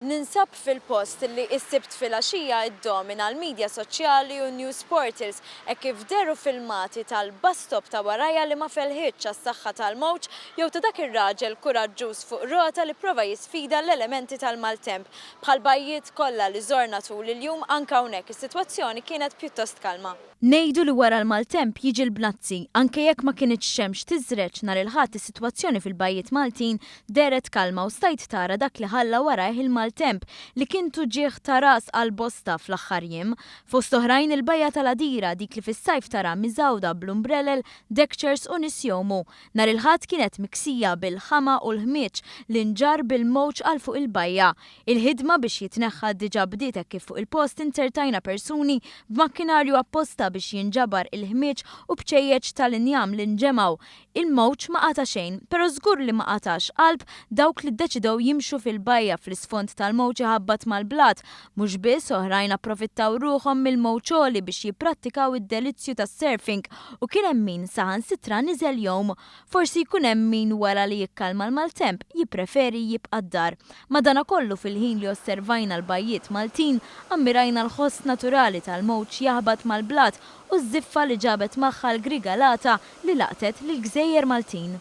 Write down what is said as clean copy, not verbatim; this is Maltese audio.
Ninsab fil-post li s-sibt fil-għaxija id-domina l-medja soċjali u news portals kif deru filmati tal-bus stop ta' Warajja li ma felħitx għas-saħħa tal-mowġ jew ta' dak ir-raġel kuraġġuż fuq rota li prova jisfida l-elementi tal-maltemp. Bħal bajjiet kollha li żorna tul il-jum anke hawnhekk is-sitwazzjoni kienet pjuttost kalma. Ngħidu li wara l-maltemp jiġi l-bnazzi, anke jekk ma kienitx xemx tiżreġ nhar il-ħadd is-sitwazzjoni fil-bajjiet Maltin deret kalma u stajt tara dak li ħalla warajh il-maltemp li kien tuġieħ ta' ras għal bosta fl-aħħar jiem. Fost oħrajn il-bajja tal-Adira dik li fis-sajf tara miżawda bl-umbrellel, deckchairs u nisjomu. Nhar il-ħadd kienet miksija bil-ħama u l-ħmieġ li nġar bil-mowġ għal fuq il-bajja. Il-ħidma biex jitneħħa diġà bdiet kif fuq il-post intertajna persuni b'makkinarju apposta biex jinġabar il-ħmieġ u bċejjeġ tal-injam li nġemaw. Il-mowġ ma qata xejn, pero żgur li ma qatax qalb dawk li ddeċidew jimxu fil-bajja fl-isfond tal-mowġ ħabbat mal-blat. Mhux biss oħrajn approfittaw ruħhom mill-mowċoli biex jipprattikaw id-delizzju tas-surfing u kien hemm min saħansitra niżel jowm. Forsi jkun hemm min wara li jikkalma l-maltemp jippreferi jibqa' d-dar. Madankollu fil-ħin li osservajna l-bajjiet Maltin, ammirajna l-ħoss naturali tal-mowġ jaħbad mal-blat u z-ziffa li ġabet magħha l-grigalata li laqtet lill-Gżejjer Maltin.